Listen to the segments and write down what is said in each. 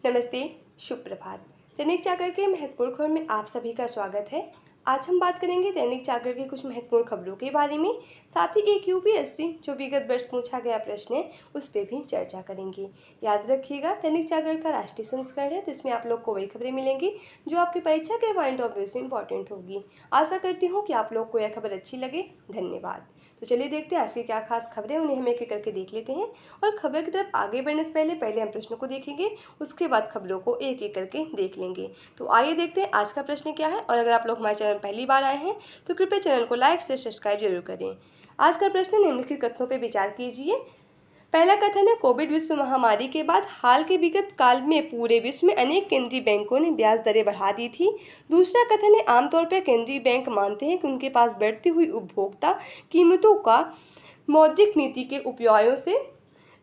नमस्ते, शुभ प्रभात। दैनिक जागरण के महत्वपूर्ण खबर में आप सभी का स्वागत है। आज हम बात करेंगे दैनिक जागरण की कुछ महत्वपूर्ण खबरों के बारे में। साथ ही एक यूपीएससी जो विगत वर्ष पूछा गया प्रश्न है उस पर भी चर्चा करेंगे। याद रखिएगा, दैनिक जागरण का राष्ट्रीय संस्करण है तो इसमें आप लोग को वही खबरें मिलेंगी जो आपकी परीक्षा के पॉइंट ऑफ व्यू से इंपॉर्टेंट होगी। आशा करती हूँ कि आप लोग को यह खबर अच्छी लगे। धन्यवाद। तो चलिए देखते हैं आज की क्या खास खबरें, उन्हें हम एक एक करके देख लेते हैं। और खबर की तरफ आगे बढ़ने से पहले हम प्रश्नों को देखेंगे, उसके बाद खबरों को एक एक करके देख लेंगे। तो आइए देखते हैं आज का प्रश्न क्या है। और अगर आप लोग हमारे चैनल में पहली बार आए हैं तो कृपया चैनल को लाइक से सब्सक्राइब जरूर करें। आज का प्रश्न निम्नलिखित कथनों पर विचार कीजिए। पहला कथन है, कोविड विश्व महामारी के बाद हाल के विगत काल में पूरे विश्व में अनेक केंद्रीय बैंकों ने ब्याज दरें बढ़ा दी थी। दूसरा कथन है, आमतौर पर केंद्रीय बैंक मानते हैं कि उनके पास बढ़ती हुई उपभोक्ता कीमतों का मौद्रिक नीति के उपायों से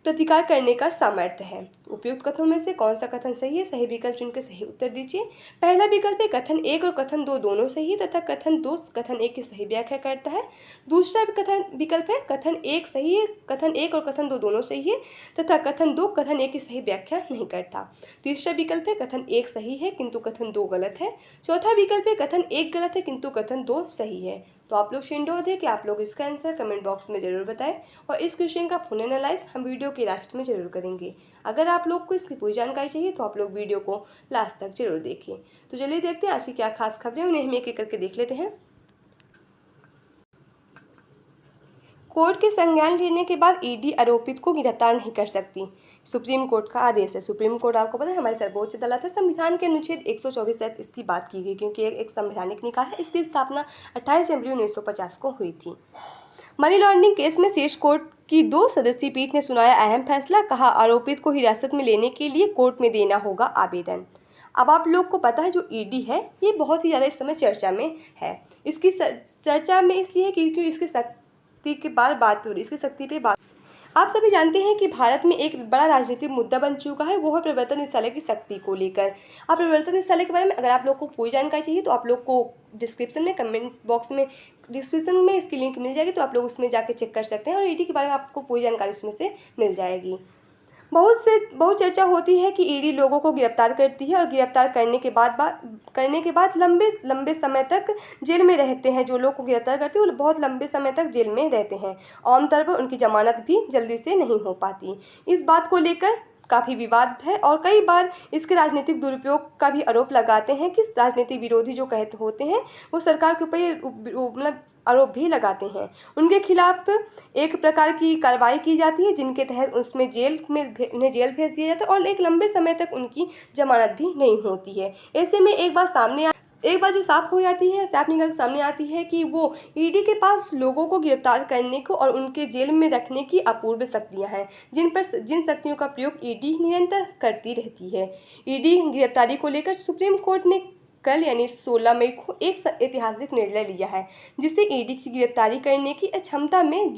प्रतिकार करने का सामर्थ्य है। उपयुक्त कथनों में से कौन सा कथन सही है? सही विकल्प चुनकर सही उत्तर दीजिए। पहला विकल्प है कथन 1 और कथन 2 दोनों सही है तथा कथन 2 कथन 1 की सही व्याख्या करता है। दूसरा कथन विकल्प है कथन 1 सही है, कथन 1 और कथन 2 दोनों सही है तथा कथन 2 कथन 1 की सही व्याख्या नहीं करता। तीसरा विकल्प है कथन 1 सही है किंतु कथन 2 गलत है। चौथा विकल्प है कथन 1 गलत है किंतु कथन 2 सही है। तो आप लोग शेंडोद है कि आप लोग इसका आंसर कमेंट बॉक्स में जरूर बताएं और इस क्वेश्चन का फुल एनालाइज हम वीडियो के लास्ट में जरूर करेंगे। अगर आप लोग को इसकी पूरी जानकारी चाहिए तो आप लोग वीडियो को लास्ट तक जरूर देखें। तो चलिए देखते हैं आज की क्या खास खबरें, उन्हें हम एक एक करके देख लेते हैं। कोर्ट के संज्ञान लेने के बाद ईडी आरोपित को गिरफ्तार नहीं कर सकती, सुप्रीम कोर्ट का आदेश है। सुप्रीम कोर्ट आपको पता है हमारी सर्वोच्च अदालत है। संविधान के अनुच्छेद 124 तहत इसकी बात की गई क्योंकि एक संवैधानिक निकाय है। इसकी स्थापना 28 जनवरी 1950 को हुई थी। मनी लॉन्ड्रिंग केस में शीर्ष कोर्ट की 2 सदस्यीय पीठ ने सुनाया अहम फैसला, कहा आरोपित को हिरासत में लेने के लिए कोर्ट में देना होगा आवेदन। अब आप लोग को पता है जो ईडी है ये बहुत ही ज़्यादा इस समय चर्चा में है। इसकी चर्चा में इसलिए क्योंकि इसकी शक्ति के बार बात हो रही, इसकी शक्ति पे बात। आप सभी जानते हैं कि भारत में एक बड़ा राजनीतिक मुद्दा बन चुका है, वो है प्रवर्तन निदेशालय की शक्ति को लेकर। आप प्रवर्तन निदेशालय के बारे में अगर आप लोग को पूरी जानकारी चाहिए तो आप लोग को डिस्क्रिप्शन में कमेंट बॉक्स में डिस्क्रिप्शन में इसकी लिंक मिल जाएगी, तो आप लोग उसमें जाके चेक कर सकते हैं और ईडी के बारे में आपको पूरी जानकारी उसमें से मिल जाएगी। बहुत चर्चा होती है कि ईडी लोगों को गिरफ्तार करती है और गिरफ्तार करने के बाद लंबे समय तक जेल में रहते हैं। जो लोग को गिरफ्तार करते हैं वो बहुत लंबे समय तक जेल में रहते हैं। आमतौर पर उनकी जमानत भी जल्दी से नहीं हो पाती। इस बात को लेकर काफ़ी विवाद है और कई बार इसके राजनीतिक दुरुपयोग का भी आरोप लगाते हैं कि राजनीतिक विरोधी जो कहते होते हैं वो सरकार के ऊपर आरोप भी लगाते हैं। उनके खिलाफ एक प्रकार की कार्रवाई की जाती है जिनके तहत उसमें उन्हें जेल भेज दिया जाता है और एक लंबे समय तक उनकी जमानत भी नहीं होती है। ऐसे में एक बात जो साफ निकल कर सामने आती है कि वो ईडी के पास लोगों को गिरफ्तार करने को और उनके जेल में रखने की अपूर्व शक्तियां हैं जिन शक्तियों का प्रयोग ईडी निरंतर करती रहती है। ईडी गिरफ्तारी को लेकर सुप्रीम कोर्ट ने कल यानी 16 मई को एक ऐतिहासिक निर्णय लिया है जिससे ईडी की गिरफ्तारी करने की क्षमता में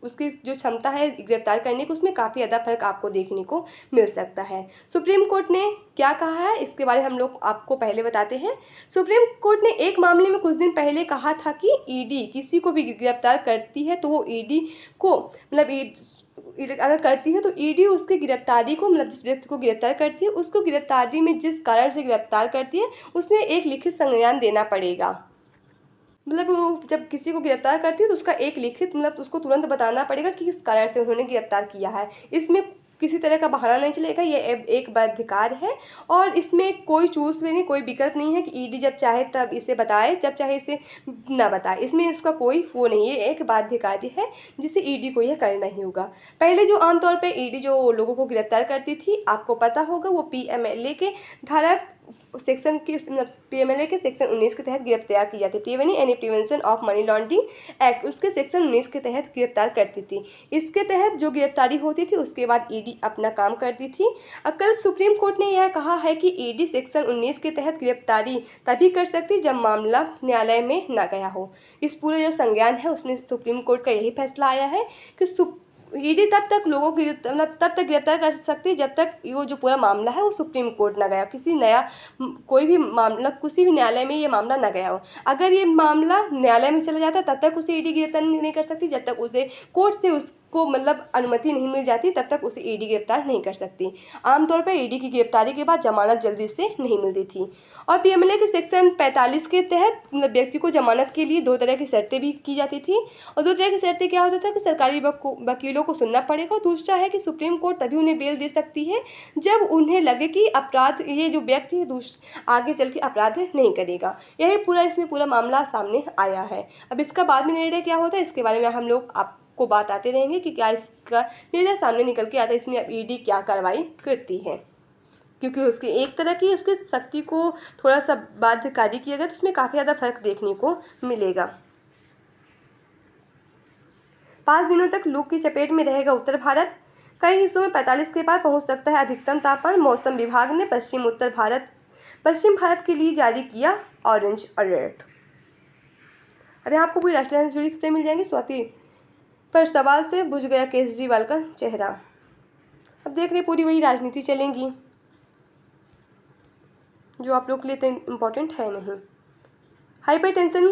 उसकी जो क्षमता है गिरफ्तार करने की उसमें काफ़ी ज़्यादा फर्क आपको देखने को मिल सकता है। सुप्रीम कोर्ट ने क्या कहा है इसके बारे में हम लोग आपको पहले बताते हैं। सुप्रीम कोर्ट ने एक मामले में कुछ दिन पहले कहा था कि ईडी किसी को भी गिरफ्तार करती है तो वो ईडी को अगर करती है तो ईडी उसके गिरफ्तारी को जिस व्यक्ति को गिरफ्तार करती है उसको गिरफ्तारी में जिस कारण से गिरफ्तार करती है उसमें एक लिखित संज्ञान देना पड़ेगा। वो जब किसी को गिरफ्तार करती है तो उसका एक लिखित उसको तुरंत बताना पड़ेगा कि किस कारण से उन्होंने गिरफ्तार किया है। इसमें किसी तरह का बहाना नहीं चलेगा, ये एक बाध्यकार है और इसमें कोई चूज नहीं, कोई विकल्प नहीं है कि ईडी जब चाहे तब इसे बताए, जब चाहे इसे ना बताए। इसमें इसका कोई वो नहीं है, एक बाध्यकारी है जिसे ईडी को यह करना ही होगा। पहले जो आमतौर पे ईडी जो लोगों को गिरफ्तार करती थी आपको पता होगा वो पीएमएलए के धारा सेक्शन पीएमएलए के सेक्शन 19 के तहत गिरफ्तार की जाती थी। यानी prevention of money laundering act उसके सेक्शन 19 के तहत गिरफ्तार करती थी। इसके तहत जो गिरफ्तारी होती थी उसके बाद ईडी अपना काम करती थी। कल सुप्रीम कोर्ट ने यह कहा है कि ईडी सेक्शन 19 के तहत गिरफ्तारी तभी कर सकती जब मामला न्यायालय में न गया हो। इस पूरे जो संज्ञान है उसमें सुप्रीम कोर्ट का यही फैसला आया है कि ईडी तब तक लोगों की तब तक गिरफ्तार कर सकती है जब तक वो जो पूरा मामला है वो सुप्रीम कोर्ट ना गया, कोई भी मामला किसी भी न्यायालय में ये मामला ना गया हो। अगर ये मामला न्यायालय में चला जाता तब तक उसे ईडी गिरफ्तार नहीं कर सकती जब तक उसे कोर्ट से को मतलब अनुमति नहीं मिल जाती तब तक उसे ईडी गिरफ्तार नहीं कर सकती। आमतौर पर ईडी की गिरफ्तारी के बाद जमानत जल्दी से नहीं मिलती थी। और पीएमएलए के सेक्शन 45 के तहत मतलब व्यक्ति को जमानत के लिए 2 तरह की शर्तें भी की जाती थी। और 2 तरह की शर्तें क्या होता था कि सरकारी वकीलों को सुनना पड़ेगा, और दूसरा है कि सुप्रीम कोर्ट तभी उन्हें बेल दे सकती है जब उन्हें लगे कि अपराध ये जो व्यक्ति है आगे चल के अपराध नहीं करेगा। यही पूरा इसमें पूरा मामला सामने आया है। अब इसका बाद में निर्णय क्या होता है इसके बारे में हम लोग आपको बात आते रहेंगे कि क्या इसका निर्णय सामने निकल के आता है, इसमें अब ईडी क्या कार्रवाई करती है, क्योंकि उसकी एक तरह की उसकी शक्ति को थोड़ा सा बाध्यकारी किया गया तो उसमें काफ़ी ज़्यादा फर्क देखने को मिलेगा। 5 दिनों तक लू की चपेट में रहेगा उत्तर भारत। कई हिस्सों में 45 के पार पहुंच सकता है अधिकतम तापमान। मौसम विभाग ने पश्चिम भारत के लिए जारी किया ऑरेंज अलर्ट। अब यहाँ आपको पूरी राजधानी से जुड़ी खबरें मिल जाएंगी। स्वाति पर सवाल से बुझ गया केजरीवाल का चेहरा। अब देख रहे पूरी वही राजनीति चलेंगी जो आप लोग के लिए इतना इम्पोर्टेंट है नहीं। हाइपरटेंशन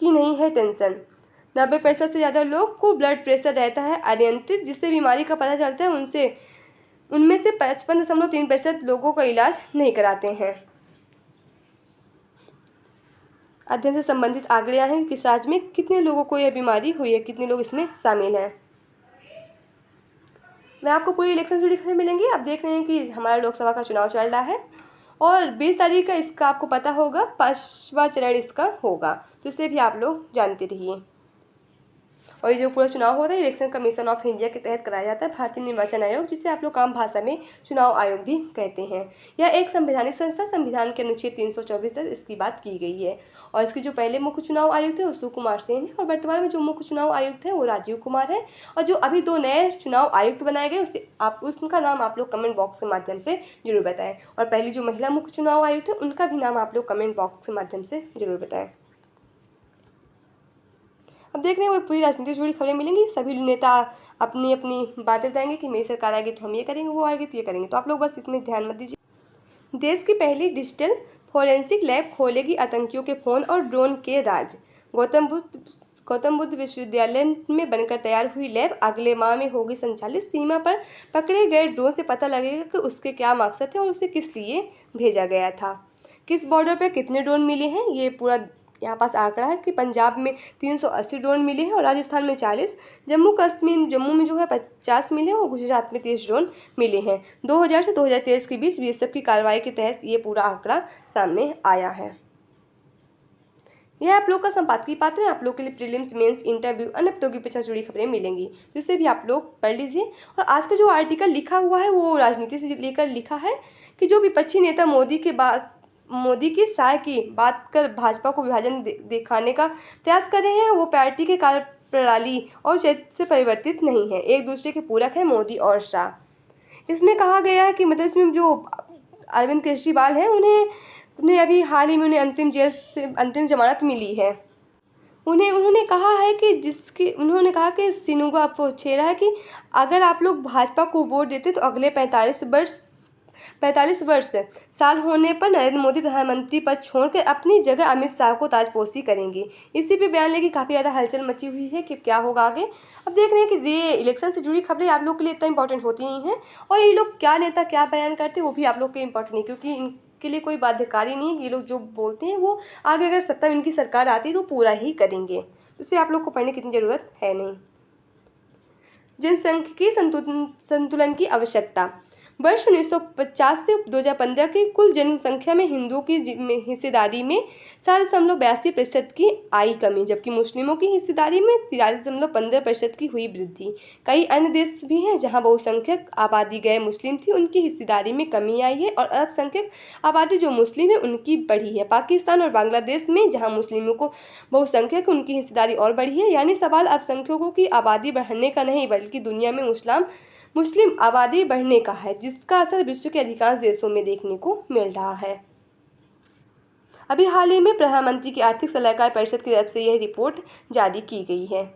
की नहीं है टेंशन। 90% से ज़्यादा लोग को ब्लड प्रेशर रहता है अनियंत्रित, जिससे बीमारी का पता चलता है। उनमें से 55.3% लोगों का इलाज नहीं कराते हैं। अध्ययन से संबंधित आंकड़े हैं कि किस राज्य में कितने लोगों को यह बीमारी हुई है, कितने लोग इसमें शामिल हैं। मैं आपको पूरी इलेक्शन से जुड़ी खबरें मिलेंगी। आप देख रहे हैं कि हमारा लोकसभा का चुनाव चल रहा है और 20 तारीख का इसका आपको पता होगा 5वां चरण इसका होगा, तो इसे भी आप लोग जानते रहिए। और ये जो पूरा चुनाव होता है इलेक्शन कमीशन ऑफ इंडिया के तहत कराया जाता है, भारतीय निर्वाचन आयोग, जिसे आप लोग आम भाषा में चुनाव आयोग भी कहते हैं। यह एक संवैधानिक संस्था, संविधान के अनुच्छेद 324 तक इसकी बात की गई है। और इसके जो पहले मुख्य चुनाव आयुक्त थे वो सुकुमार सेन है, और वर्तमान में जो मुख्य चुनाव आयुक्त है वो राजीव कुमार है। और जो अभी 2 नए चुनाव आयुक्त बनाए गए उनका नाम आप लोग कमेंट बॉक्स के माध्यम से जरूर बताएं। और पहली जो महिला मुख्य चुनाव आयुक्त है उनका भी नाम आप लोग कमेंट बॉक्स के माध्यम से जरूर बताएं। अब देख रहे हैं वो पूरी राजनीति से जुड़ी खबरें मिलेंगी। सभी नेता अपनी अपनी बातें बताएंगे कि मेरी सरकार आएगी तो हम ये करेंगे, वो आएगी तो ये करेंगे, तो आप लोग बस इसमें ध्यान मत दीजिए। देश की पहली डिजिटल फोरेंसिक लैब खोलेगी आतंकियों के फोन और ड्रोन के राज। गौतम बुद्ध विश्वविद्यालय में बनकर तैयार हुई लैब अगले माह में होगी संचालित। सीमा पर पकड़े गए ड्रोन से पता लगेगा कि उसके क्या मकसद है और उसे किस लिए भेजा गया था। किस बॉर्डर पर कितने ड्रोन मिले हैं ये पूरा यहाँ पास आंकड़ा है कि पंजाब में 380 ड्रोन मिले हैं और राजस्थान में 40, जम्मू में जो है 50 मिले हैं और गुजरात में 30 ड्रोन मिले हैं। 2000 से 2023 के बीच बीएसएफ की कार्रवाई के तहत ये पूरा आंकड़ा सामने आया है। यह आप लोग का संपादकीय पात्र है। आप लोग के लिए प्रीलिम्स, मेंस, इंटरव्यू, अन्य प्रतियोगी परीक्षा जुड़ी खबरें मिलेंगी, जिससे भी आप लोग पढ़ लीजिए। और आज का जो आर्टिकल लिखा हुआ है वो राजनीति से लेकर लिखा है कि जो विपक्षी नेता मोदी की साय की बात कर भाजपा को विभाजन दिखाने का प्रयास कर रहे हैं, वो पार्टी के कार्यप्रणाली और क्षेत्र से परिवर्तित नहीं है, एक दूसरे के पूरक है मोदी और शाह। इसमें कहा गया है कि मतलब इसमें जो अरविंद केजरीवाल हैं उन्हें अभी हाल ही में उन्हें अंतिम जमानत मिली है। उन्होंने कहा कि सिनुगा छेड़ा है कि अगर आप लोग भाजपा को वोट देते तो अगले 45 साल होने पर नरेंद्र मोदी प्रधानमंत्री पद छोड़कर अपनी जगह अमित शाह को ताजपोशी करेंगे। इसी पे बयान लेके काफ़ी ज़्यादा हलचल मची हुई है कि क्या होगा आगे। अब देख रहे हैं कि ये इलेक्शन से जुड़ी खबरें आप लोग के लिए इतना इंपॉर्टेंट होती ही हैं, और ये लोग क्या नेता क्या बयान करते हैं वो भी आप लोग के इंपॉर्टेंट नहीं, क्योंकि इनके लिए कोई बाध्यकारी नहीं है कि ये लोग जो बोलते हैं वो आगे अगर सत्ता में इनकी सरकार आती है तो पूरा ही करेंगे। इससे आप लोग को पढ़ने की इतनी ज़रूरत है नहीं। जनसांख्यिकीय संतुलन की आवश्यकता। वर्ष 1950 से 2015 की कुल जनसंख्या में हिंदुओं की हिस्सेदारी में 7.82% की आई कमी, जबकि मुस्लिमों की हिस्सेदारी में 43.15% की हुई वृद्धि। कई अन्य देश भी हैं जहां बहुसंख्यक आबादी गैर मुस्लिम थी, उनकी हिस्सेदारी में कमी आई है, और अल्पसंख्यक आबादी जो मुस्लिम है उनकी बढ़ी है। पाकिस्तान और बांग्लादेश में जहाँ मुस्लिमों को बहुसंख्यक उनकी हिस्सेदारी और बढ़ी है। यानी सवाल अल्पसंख्यकों की आबादी बढ़ने का नहीं बल्कि दुनिया में मुस्लिम आबादी बढ़ने का है, जिसका असर विश्व के अधिकांश देशों में देखने को मिल रहा है। अभी हाल ही में प्रधानमंत्री की आर्थिक सलाहकार परिषद की तरफ से यह रिपोर्ट जारी की गई है।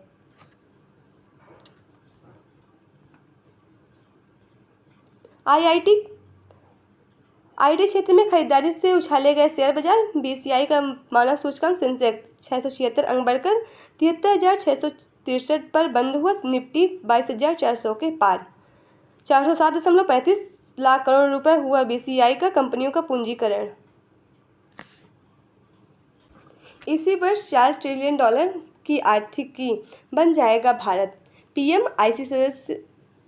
आईटी क्षेत्र में खरीदारी से उछाले गए शेयर बाजार। बीसीआई का मानक सूचकांक सेंसेक्स 676 अंक बढ़कर 73,600 63 पर बंद हुआ। निफ्टी 22,400 के पार। 407.35 लाख करोड़ रुपए हुआ बीसीआई का कंपनियों का पूंजीकरण। इसी वर्ष $4 ट्रिलियन की आर्थिकी बन जाएगा भारत।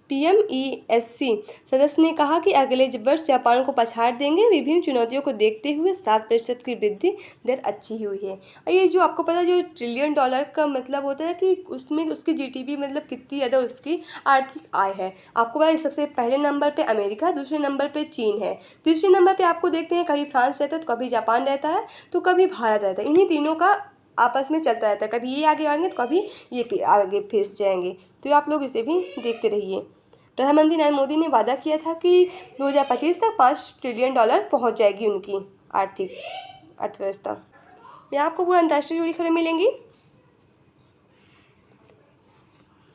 पीएमईएससी सदस्य ने कहा कि अगले वर्ष जापान को पछाड़ देंगे। विभिन्न चुनौतियों को देखते हुए 7% की वृद्धि दर अच्छी हुई है। और ये जो आपको पता है, जो $1 ट्रिलियन का मतलब होता है कि उसमें उसकी जीडीपी मतलब कितनी ज़्यादा उसकी आर्थिक आय है। आपको पता है सबसे पहले नंबर पे अमेरिका, दूसरे नंबर पे चीन है, तीसरे नंबर पे आपको देखते हैं कभी फ्रांस रहता है तो कभी जापान रहता है तो कभी भारत रहता है। इन्हीं तीनों का आपस में चलता रहता है, कभी ये आगे आएंगे तो कभी ये आगे फिस जाएंगे। तो आप लोग इसे भी देखते रहिए। प्रधानमंत्री नरेंद्र मोदी ने वादा किया था कि 2025 तक $5 ट्रिलियन पहुंच जाएगी उनकी आर्थिक अर्थव्यवस्था। यहाँ आपको पूरा अंतर्राष्ट्रीय जुड़ी खबरें मिलेंगी।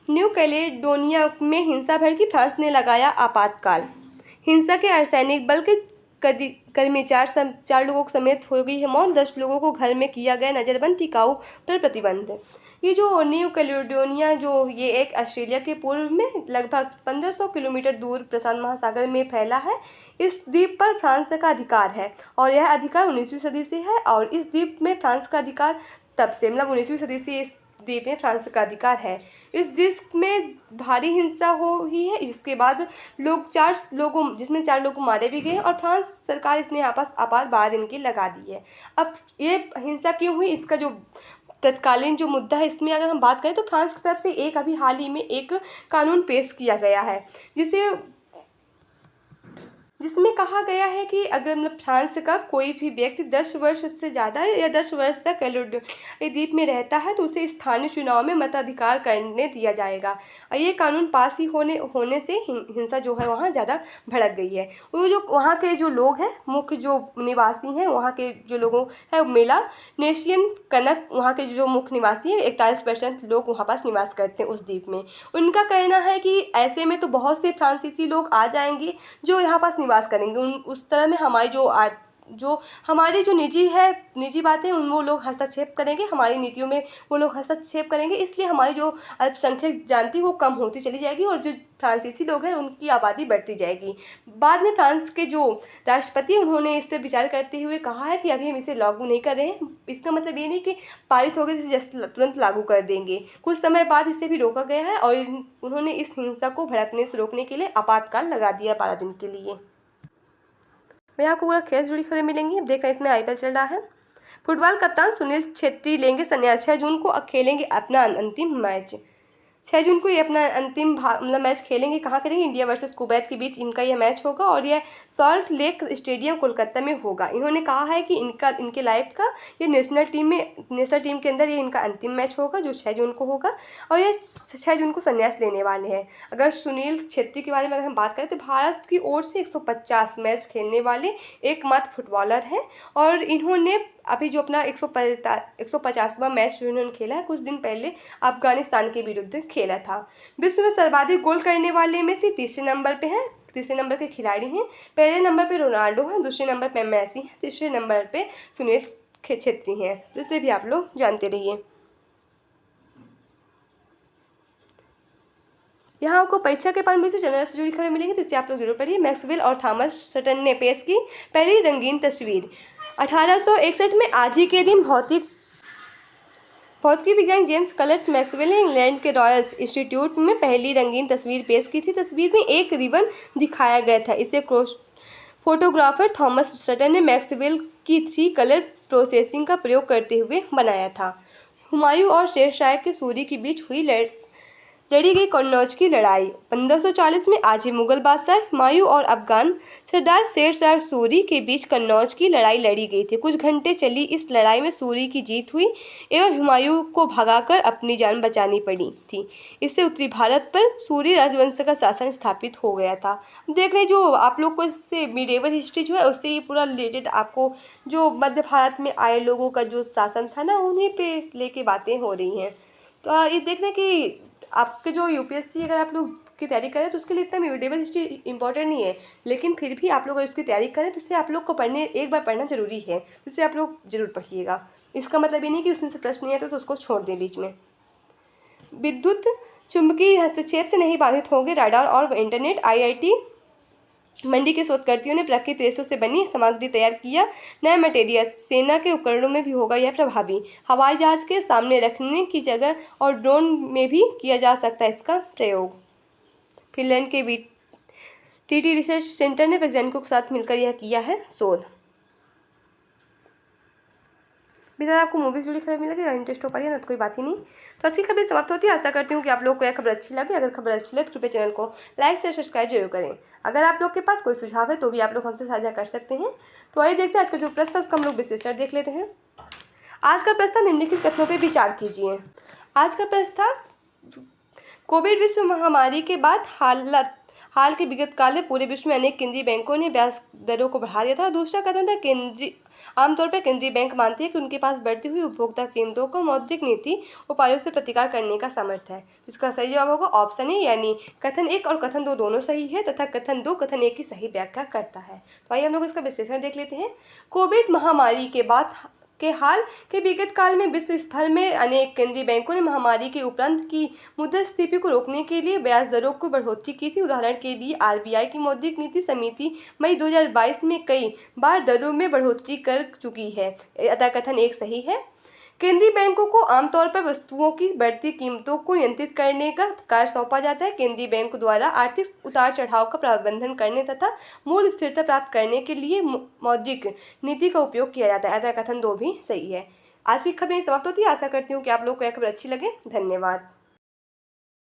न्यू कैलेडोनिया में हिंसा भड़की, फ्रांस ने लगाया आपातकाल। हिंसा के अर्धसैनिक बल के कर्मी 4 लोगों समेत हो गई है मौत। 10 लोगों को घर में किया गया नजरबंद। टिकाऊ पर प्रतिबंध। ये जो न्यू कैलेडोनिया जो ये एक ऑस्ट्रेलिया के पूर्व में लगभग 1500 किलोमीटर दूर प्रशांत महासागर में फैला है। इस द्वीप पर फ्रांस का अधिकार है और यह अधिकार 19वीं सदी से है। और इस द्वीप में फ्रांस का अधिकार तब से मतलब 19वीं सदी से इस द्वीप में फ्रांस का अधिकार है। इस द्वीप में भारी हिंसा हुई है। इसके बाद जिसमें 4 लोग मारे भी गए और फ्रांस सरकार इसने आपात 12 दिन की लगा दी है। अब ये हिंसा क्यों हुई, इसका जो तत्कालीन जो मुद्दा है, इसमें अगर हम बात करें तो फ्रांस की तरफ से एक अभी हाल ही में एक कानून पेश किया गया है जिसमें कहा गया है कि अगर मतलब फ्रांस का कोई भी व्यक्ति 10 वर्ष से ज़्यादा या 10 वर्ष तक कैलेडोनिया द्वीप में रहता है तो उसे स्थानीय चुनाव में मताधिकार करने दिया जाएगा। और ये कानून पास ही होने से हिंसा जो है वहाँ ज़्यादा भड़क गई है। वो जो वहाँ के जो लोग हैं, मुख्य जो निवासी हैं वहाँ के जो लोगों है मेलानेशियन कनक वहाँ के जो मुख्य निवासी हैं 41% लोग वहाँ पास निवास करते हैं उस द्वीप में। उनका कहना है कि ऐसे में तो बहुत से फ्रांसीसी लोग आ जाएंगे जो यहाँ पास निवास करेंगे। उस तरह में हमारी हमारी जो निजी बातें उन वो लोग हस्तक्षेप करेंगे, हमारी नीतियों में वो लोग हस्तक्षेप करेंगे। इसलिए हमारी जो अल्पसंख्यक जानती वो कम होती चली जाएगी और जो फ्रांसीसी लोग हैं उनकी आबादी बढ़ती जाएगी। बाद में फ्रांस के जो राष्ट्रपति उन्होंने इस पर विचार करते हुए कहा है कि अभी हम इसे लागू नहीं कर रहे हैं। इसका मतलब ये नहीं कि पारित हो गए तो जस्ट तुरंत लागू कर देंगे। कुछ समय बाद इसे भी रोका गया है और उन्होंने इस हिंसा को भड़कने से रोकने के लिए आपातकाल लगा दिया 12 दिन के लिए। मैं आपको पूरा खेल से जुड़ी खबरें मिलेंगी। अब देख रहे हैं इसमें आईपीएल चल रहा है। फुटबॉल कप्तान सुनील छेत्री लेंगे संन्यास। 6 जून को खेलेंगे अपना अंतिम मैच। 6 जून को ये अपना अंतिम मतलब मैच खेलेंगे। कहाँ खेलेंगे? इंडिया वर्सेस कुवैत के बीच इनका यह मैच होगा और यह सॉल्ट लेक स्टेडियम कोलकाता में होगा। इन्होंने कहा है कि इनके लाइफ का ये नेशनल टीम के अंदर ये इनका अंतिम मैच होगा जो 6 जून को होगा और ये 6 जून को संन्यास लेने वाले हैं। अगर सुनील छेत्री के बारे में अगर हम बात करें तो भारत की ओर से 150 मैच खेलने वाले एकमात्र फुटबॉलर हैं और इन्होंने अभी जो अपना 150वां मैच जो इन्होंने खेला है कुछ दिन पहले अफगानिस्तान के विरुद्ध खेला था। विश्व में सर्वाधिक गोल करने वाले में से तीसरे नंबर पे हैं। तीसरे नंबर के खिलाड़ी हैं। पहले नंबर पे रोनाल्डो हैं, दूसरे नंबर पे मेसी हैं, तीसरे नंबर पे सुनील छेत्री हैं। तो इसे भी आप लोग जानते रहिए। यहाँ आपको परीक्षा के पालन से चैनल से जुड़ी खबरें मिलेंगी तो इसे आप लोग जरूर पढ़िए। मैक्सवेल और थॉमस सटन ने पेश की पहली रंगीन तस्वीर। 1861 में आज ही के दिन भौतिकी विज्ञान जेम्स क्लर्क मैक्सवेल ने इंग्लैंड के रॉयल इंस्टीट्यूट में पहली रंगीन तस्वीर पेश की थी। तस्वीर में एक रिबन दिखाया गया था। इसे फोटोग्राफर थॉमस सटन ने मैक्सवेल की 3 कलर प्रोसेसिंग का प्रयोग करते हुए बनाया था। हुमायूं और शेरशाह के सूरी के बीच लड़ी गई कन्नौज की लड़ाई। 1540 में आज ही मुगल बादशाह हुमायूं और अफगान सरदार शेरशाह सूरी के बीच कन्नौज की लड़ाई लड़ी गई थी। कुछ घंटे चली इस लड़ाई में सूरी की जीत हुई एवं हुमायूं को भगाकर अपनी जान बचानी पड़ी थी। इससे उत्तरी भारत पर सूरी राजवंश का शासन स्थापित हो गया था। देख रहे जो आप लोग को इससे मिडेवल हिस्ट्री जो है उससे ये पूरा रिलेटेड आपको जो मध्य भारत में आए लोगों का जो शासन था ना उन्हीं पे लेके बातें हो रही हैं। तो ये देख रहे कि आपके जो यूपीएससी अगर आप लोग की तैयारी करें तो उसके लिए इतना मिडेवल हिस्ट्री इंपॉर्टेंट नहीं है, लेकिन फिर भी आप लोग अगर उसकी तैयारी करें तो इससे आप लोग को एक बार पढ़ना जरूरी है। जिससे आप लोग जरूर पढ़िएगा। इसका मतलब ये नहीं कि उसमें से प्रश्न नहीं आता तो उसको छोड़ दें बीच में। विद्युत चुंबकीय हस्तक्षेप से नहीं बाधित होंगे रडार और इंटरनेट। IIT मंडी के शोधकर्ताओं ने प्राकृतिक रेशों से बनी सामग्री तैयार किया नया मटेरियल। सेना के उपकरणों में भी होगा यह प्रभावी। हवाई जहाज के सामने रखने की जगह और ड्रोन में भी किया जा सकता है इसका प्रयोग। फिनलैंड के VTT रिसर्च सेंटर ने वैज्ञानिकों के साथ मिलकर यह किया है शोध। बिना आपको मूवीज जुड़ी खबर मिलेगी, अगर इंटरेस्ट हो पाई है ना तो कोई बात ही नहीं। तो आज की खबर समाप्त होती है। आशा करती हूँ कि आप लोग को यह खबर अच्छी लगी। अगर खबर अच्छी लगे तो कृपया चैनल को लाइक शेयर सब्सक्राइब जरूर करें। अगर आप लोग के पास कोई सुझाव है तो भी आप लोग हमसे साझा कर सकते हैं। तो आइए देखते हैं आज का जो प्रश्न है उसका हम लोग विश्लेषण देख लेते हैं। आज का प्रश्न निम्नलिखित कथनों पर विचार कीजिए। आज का प्रश्न था कोविड विश्व महामारी के बाद हाल के विगत काल में पूरे विश्व में अनेक केंद्रीय बैंकों ने ब्याज दरों को बढ़ा दिया था। दूसरा कथन था आमतौर पर केंद्रीय बैंक मानते हैं कि उनके पास बढ़ती हुई उपभोक्ता कीमतों को मौद्रिक नीति उपायों से प्रतिकार करने का सामर्थ्य है। इसका सही जवाब होगा ऑप्शन ए, यानी कथन 1 और कथन 2 दोनों सही है तथा कथन 2 कथन 1 की सही व्याख्या करता है। तो आइए हम लोग इसका विश्लेषण देख लेते हैं। कोविड महामारी के बाद के हाल के विगत काल में विश्व भर में अनेक केंद्रीय बैंकों ने महामारी के उपरांत की मुद्रास्फीति को रोकने के लिए ब्याज दरों को बढ़ोतरी की थी। उदाहरण के लिए RBI की मौद्रिक नीति समिति मई 2022 में कई बार दरों में बढ़ोतरी कर चुकी है। अतः कथन 1 सही है। केंद्रीय बैंकों को आमतौर पर वस्तुओं की बढ़ती कीमतों को नियंत्रित करने का कार्य सौंपा जाता है। केंद्रीय बैंक द्वारा आर्थिक उतार चढ़ाव का प्रबंधन करने तथा मूल्य स्थिरता प्राप्त करने के लिए मौद्रिक नीति का उपयोग किया जाता है। अतः कथन 2 भी सही है। आज की खबरें समाप्त होती है। आशा करती हूँ कि आप लोग को यह खबर अच्छी लगे। धन्यवाद।